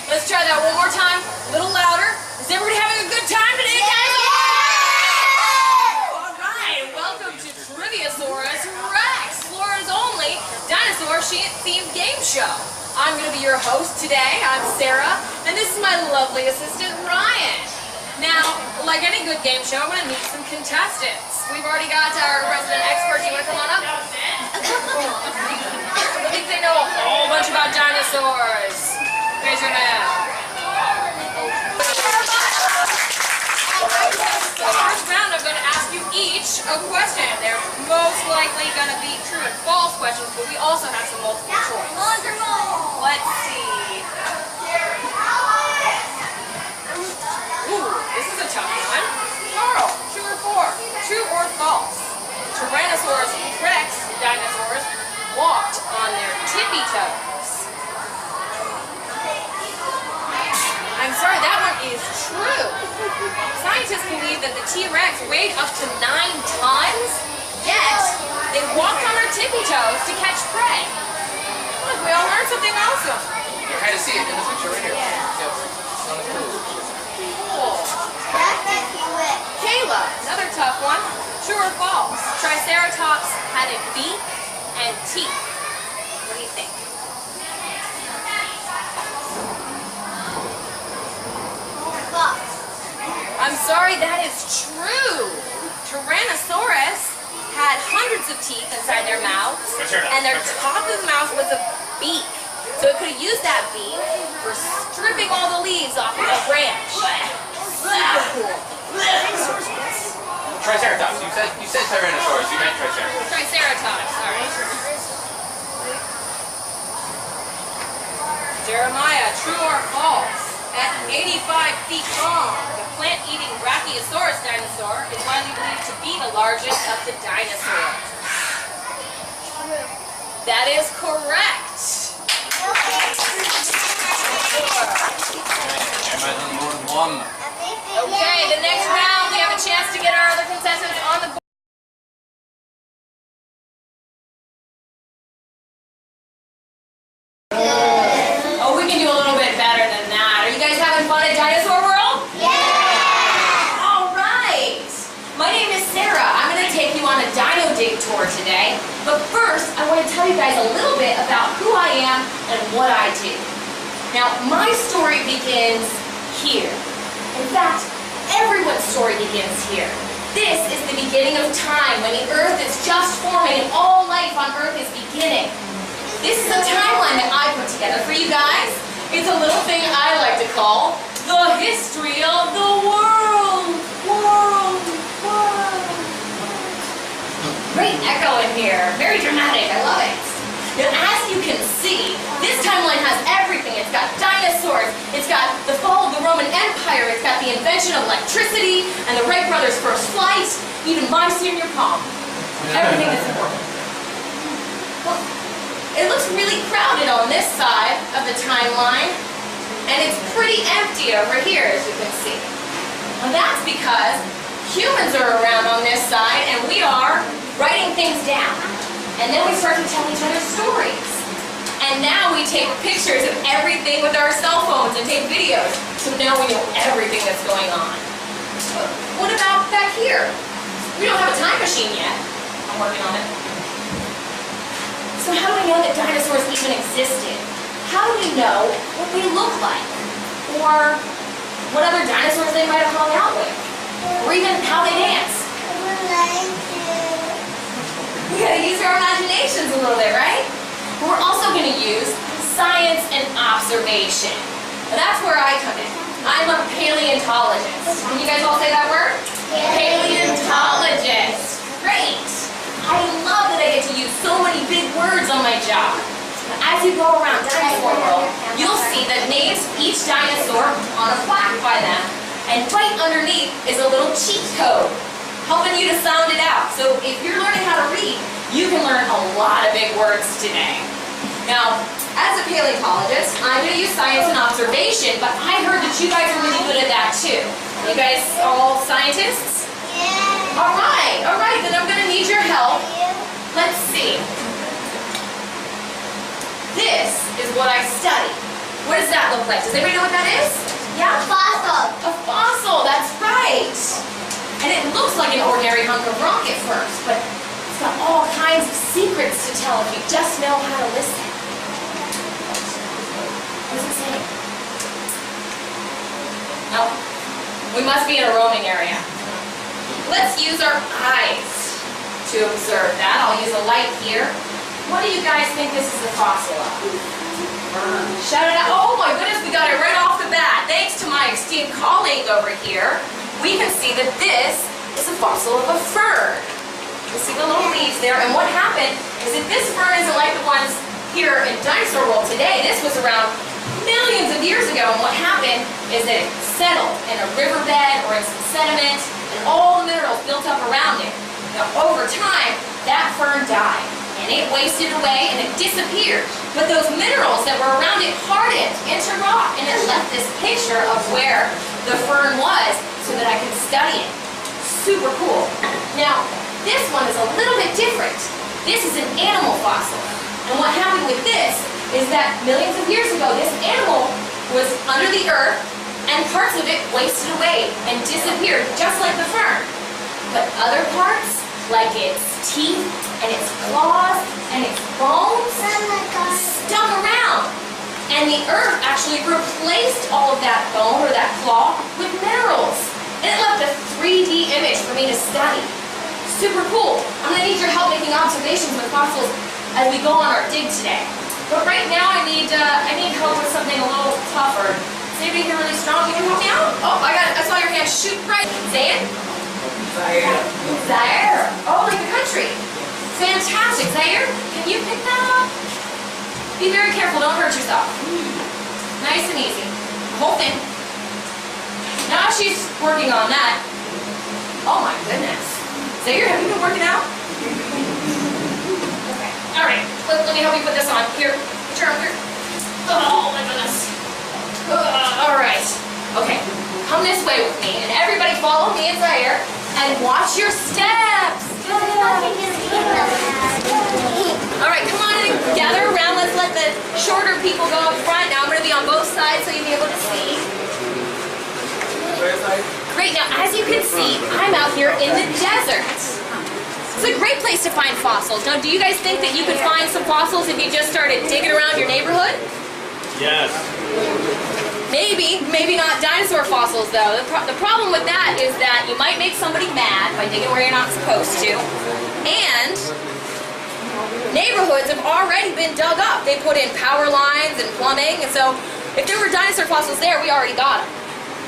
Let's try that one more time, a little louder. Is everybody having a good time today, guys? All right, welcome to Triviasaurus Rex, Florida's only dinosaur-themed game show. I'm going to be your host today. I'm Sarah, and this is my lovely assistant, Ryan. Now, like any good game show, I'm going to meet some contestants. We've already got our resident experts. You want to come on up? I think they know a whole bunch about dinosaurs. Raise your hand. First round, I'm going to ask you each a question. They're most likely going to be true and false questions, but we also have some multiple choice. Let's see. Ooh, this is a tough one. Carl, true or false? Tyrannosaurus Rex dinosaurs walked on their tippy toes. I'm sorry, that one is true. Scientists believe that the T-Rex weighed up to 9 tons, yet they walked on their tippy toes to catch prey. Look, we all learned something awesome. You kind of see it in the picture right here. Yeah. Yep. It's on the Cool. Kayla, another tough one. True or false? Triceratops had a beak and teeth. What do you think? I'm sorry, that is true. Tyrannosaurus had hundreds of teeth inside their mouths, and their top of the mouth was a beak. So it could have used that beak for stripping all the leaves off of a branch. Super cool. Triceratops. You said Tyrannosaurus. You meant Triceratops. Triceratops. All right. Jeremiah, true or false? At 85 feet long, the plant-eating Brachiosaurus dinosaur is widely believed to be the largest of the dinosaurs. That is correct. Okay, the next round we have a chance to get our other contestants on the board. Oh, we can do a little bit better than that. Are you guys having fun at Dinosaur World? Yeah! All right. My name is Sarah. I'm going to take you on a Dino Dig Tour today. But first, I want to tell you guys a little bit about who I am and what I do. Now, my story begins here. In fact, everyone's story begins here. This is the beginning of time, when the Earth is just forming and all life on Earth is beginning. This is a timeline that I put together for you guys. It's a little thing I like to call the history of the world. Great echo in here. Very dramatic. I love it. Now, as you can see, this timeline has everything. It's got dinosaurs. It's got the fall of the Roman Empire. It's got the invention of electricity and the Wright brothers' first flight, even my senior prom. Everything that's important. Well, it looks really crowded on this side of the timeline, and it's pretty empty over here, as you can see. Well, that's because humans are around on this side, and we are writing things down. And then we start to tell each other stories. And now we take pictures of everything with our cell phones and take videos, so now we know everything that's going on. But what about back here? We don't have a time machine yet. I'm working on it. So how do we know that dinosaurs even existed? How do we know what they look like? Or what other dinosaurs they might have hung out with? Or even how they dance? We gotta use our imaginations a little bit, right? We're also gonna use science and observation. Now that's where I come in. I'm a paleontologist. Can you guys all say that word? Paleontologist. Great. I love that I get to use so many big words on my job. As you go around Dinosaur World, you'll see that names each dinosaur on a plaque by them. And right underneath is a little cheat code, helping you to sound it out. So if you're learning how to read, you can learn a lot of big words today. Now, as a paleontologist, I'm going to use science and observation, but I heard that you guys are really good at that too. You guys all scientists? Yeah. All right, then I'm going to need your help. Let's see. This is what I study. What does that that look like? Does anybody know what that is? Yeah? Fossil. A fossil, that's right. And it looks like an ordinary hunk of rock at first, but it's got all kinds of secrets to tell if you just know how to listen. What does it say? Oh, we must be in a roaming area. Let's use our eyes to observe that. I'll use a light here. What do you guys think this is a fossil of? Shout it out. Oh my goodness, we got it right off the bat. Thanks to my esteemed colleague over here, we can see that this is a fossil of a fern. You see the little leaves there, and what happened is that this fern isn't like the ones here in Dinosaur World today. This was around millions of years ago, and what happened is that it settled in a riverbed or in some sediment, and all the minerals built up around it. Now, over time, that fern died, and it wasted away, and it disappeared. But those minerals that were around it hardened into rock, and it left this picture of where the fern was so that I could study it. Super cool. Now, this one is a little bit different. This is an animal fossil. And what happened with this is that millions of years ago, this animal was under the earth, and parts of it wasted away and disappeared, just like the fern. But other parts, like its teeth and its claws and its bones, stuck around. And the earth actually replaced all of that bone or that claw with minerals. And it left a 3D image for me to study. Super cool. I'm going to need your help making observations with fossils as we go on our dig today. But right now I need help with something a little tougher. Is anybody here really strong? You can help me out? Oh, I saw your hand shoot right. Say it. Zaire. Zaire. Oh, like the country. Fantastic. Zaire, can you pick that up? Be very careful, don't hurt yourself. Nice and easy. Whole thing. Now she's working on that. Oh my goodness. Zaire, have you been working out? Okay. Alright, let me help you put this on. Here, put your arm here. Oh my goodness. Alright. Okay. Come this way with me, and everybody follow me and Zaire, and watch your steps. Alright, come on and gather around. Let's let the shorter people go up front. Now I'm going to be on both sides so you'll be able to see. Great, now as you can see, I'm out here in the desert. It's a great place to find fossils. Now, do you guys think that you could find some fossils if you just started digging around your neighborhood? Yes. Maybe not dinosaur fossils though. The problem with that is that you might make somebody mad by digging where you're not supposed to. And neighborhoods have already been dug up. They put in power lines and plumbing, and so if there were dinosaur fossils there, we already got them.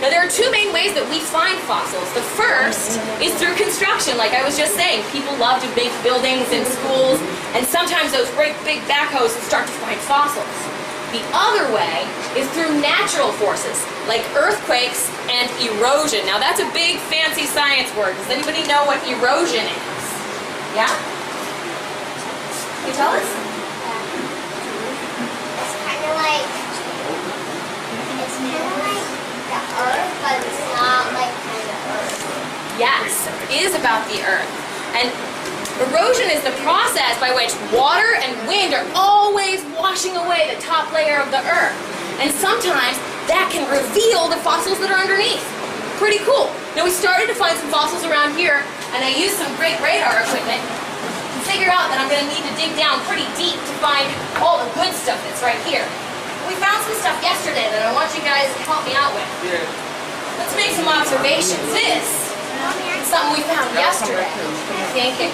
Now there are two main ways that we find fossils. The first is through construction, like I was just saying. People love to make buildings and schools, and sometimes those great big backhoes start to find fossils. The other way is through natural forces, like earthquakes and erosion. Now that's a big fancy science word. Does anybody know what erosion is? Yeah? Can you tell us? It's kind of like the earth, but it's not like kind of earth. Yes, it is about the earth. And erosion is the process by which water and wind are always washing away the top layer of the earth. And sometimes that can reveal the fossils that are underneath. Pretty cool. Now we started to find some fossils around here, and I used some great radar equipment to figure out that I'm going to need to dig down pretty deep to find all the good stuff that's right here. We found some stuff yesterday that I want you guys to help me out with. Let's make some observations. This is something we found yesterday. I think it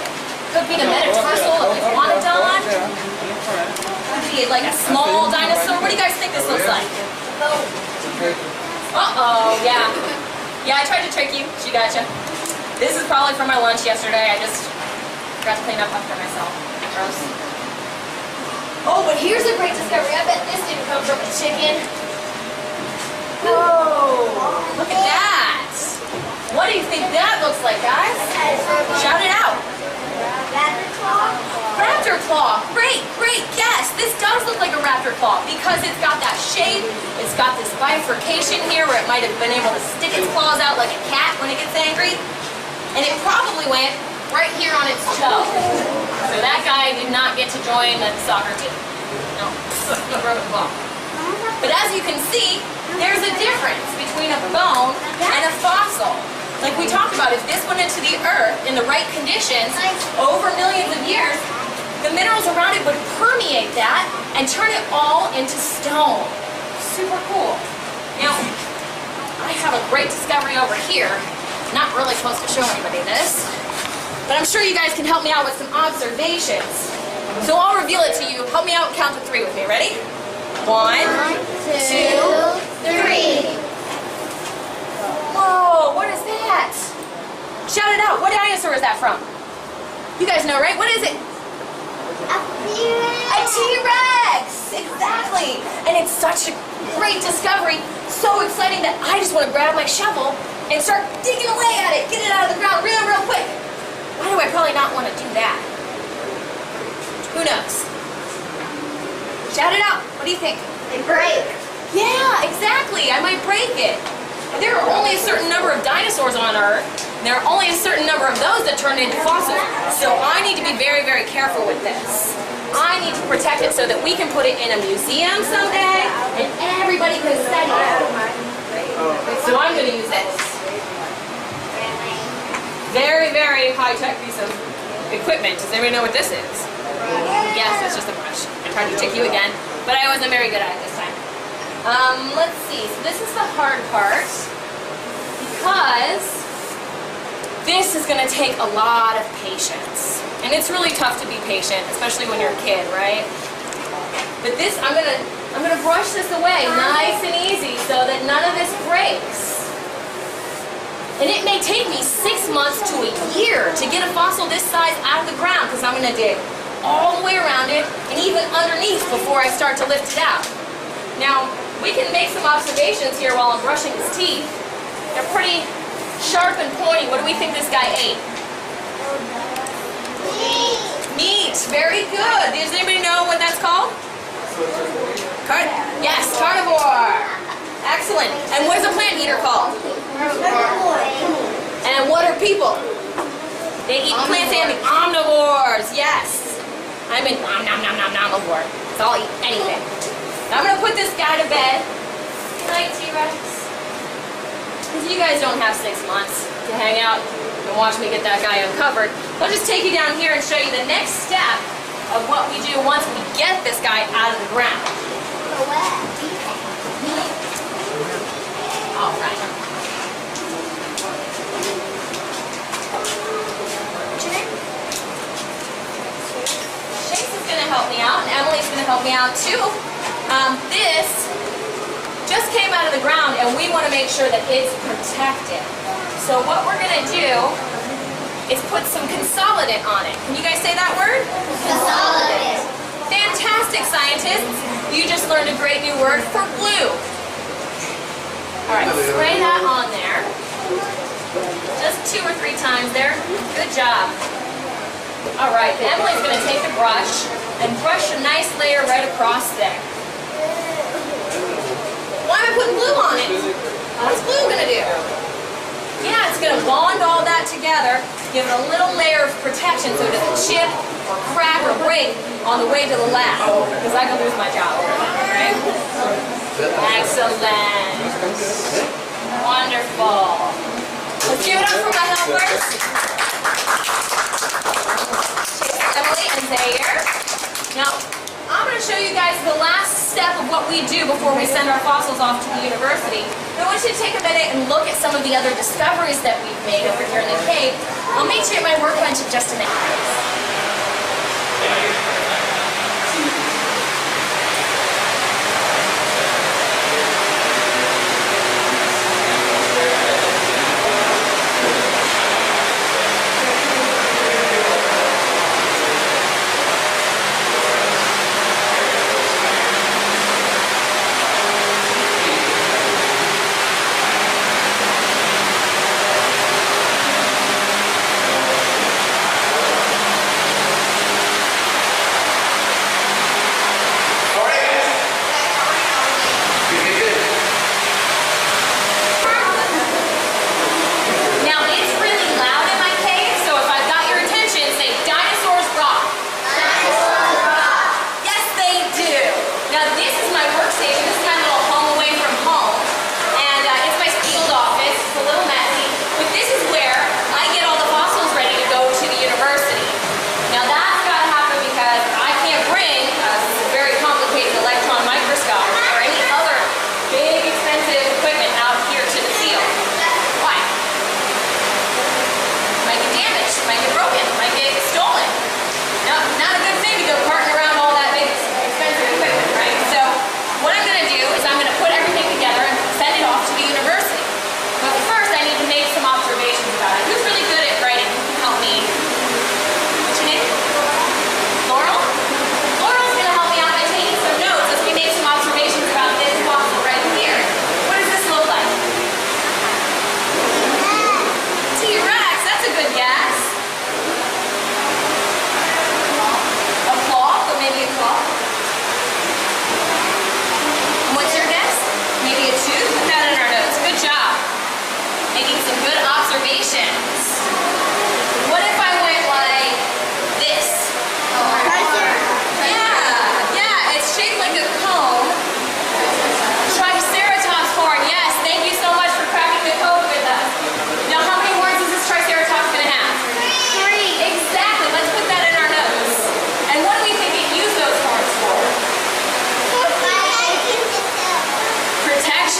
could be the metatarsal of the iguanodon. Could be like a small dinosaur. What do you guys think this looks like? Uh-oh, yeah. Yeah, I tried to trick you. She gotcha. This is probably from my lunch yesterday. I just forgot to clean up after myself. Gross. Oh, but here's a great discovery. I bet this didn't come from a chicken. Oh, look at that. What do you think that looks like, guys? Shout it out. Raptor claw? Raptor claw. Great, great guess. This does look like a raptor claw because it's got that shape. It's got this bifurcation here where it might have been able to stick its claws out like a cat when it gets angry. And it probably went right here on its toe. So that guy did not get to join the soccer team. No, he broke a claw. But as you can see, there's a difference between a bone and a fossil. Like we talked about, if this went into the earth in the right conditions over millions of years, the minerals around it would permeate that and turn it all into stone. Super cool. Now, I have a great discovery over here. Not really supposed to show anybody this, but I'm sure you guys can help me out with some observations. So I'll reveal it to you. Help me out and count to 3 with me. Ready? 1, 2, 3. Whoa, what is that? Shout it out. What dinosaur is that from? You guys know, right? What is it? A T-Rex! Exactly! And it's such a great discovery, so exciting that I just want to grab my shovel and start digging away at it, get it out of the ground real quick. Why do I probably not want to do that? Who knows? Shout it out. What do you think? They break. Yeah, exactly. I might break it. There are only a certain number of dinosaurs on Earth. There are only a certain number of those that turn into fossils. So I need to be very careful with this. I need to protect it so that we can put it in a museum someday and everybody can study it. So I'm going to use this. Very high-tech piece of equipment. Does anybody know what this is? Yes, it's just a brush. I tried to trick you again, but I wasn't very good at it this time. Let's see. So this is the hard part because this is going to take a lot of patience. And it's really tough to be patient, especially when you're a kid, right? But this, I'm gonna brush this away nice and easy so that none of this breaks. And it may take me 6 months to a year to get a fossil this size out of the ground because I'm gonna dig all the way around it and even underneath before I start to lift it out. Now, we can make some observations here while I'm brushing his teeth. They're pretty sharp and pointy. What do we think this guy ate? Meat. Very good. Does anybody know what that's called? Yes, carnivore. Excellent. And what is a plant eater called? And what are people? They eat plants and omnivores. Yes. I'm an omnivore. So I'll eat anything. I'm going to put this guy to bed. Good night, T-Rex. Because you guys don't have 6 months to hang out and watch me get that guy uncovered. I'll just take you down here and show you the next step of what we do once we get this guy out of the ground. All right. Chase is going to help me out, and Emily's going to help me out too. This just came out of the ground, and we want to make sure that it's protected. So what we're going to do is put some consolidant on it. Can you guys say that word? Consolidant. Fantastic, scientists. You just learned a great new word for glue. All right, spray that on there. Just 2 or 3 times there. Good job. All right, Emily's going to take the brush and brush a nice layer right across there. Why am I putting glue on it? What's glue going to do? Yeah, it's going to bond all that together, give it a little layer of protection so it doesn't chip or crack or break on the way to the lab, because I can lose my job. Right? Excellent. Wonderful. Let's give it up for my helpers. Emily and Zaire. Now, I'm going to show you guys the last step of what we do before we send our fossils off to the university. I want you to take a minute and look at some of the other discoveries that we've made over here in the cave. I'll meet you at my workbench in just a minute.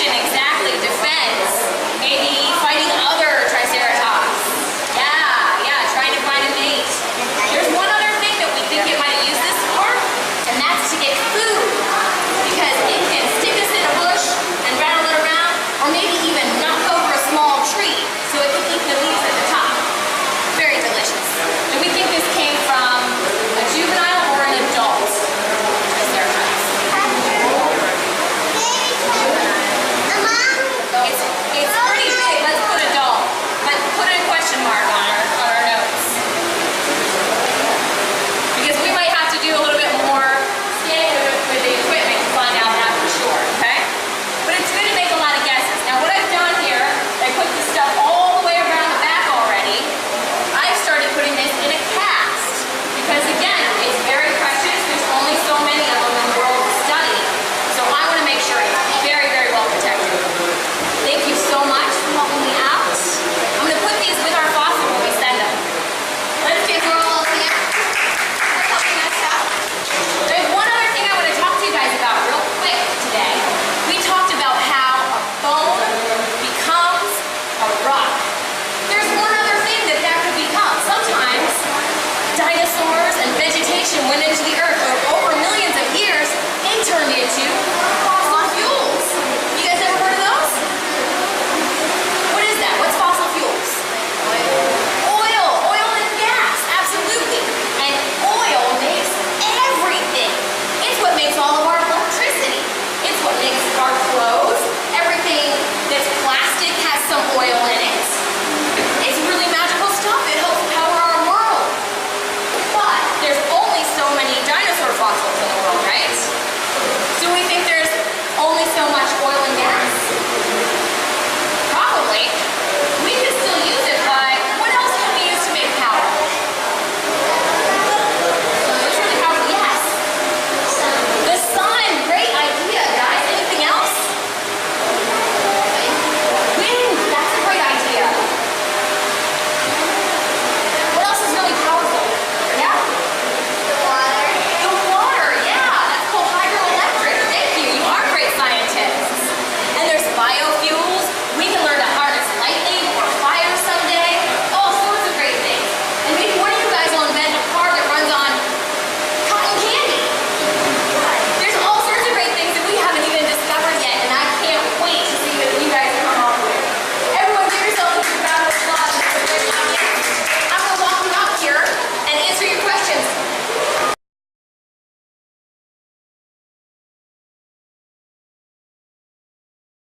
question exactly.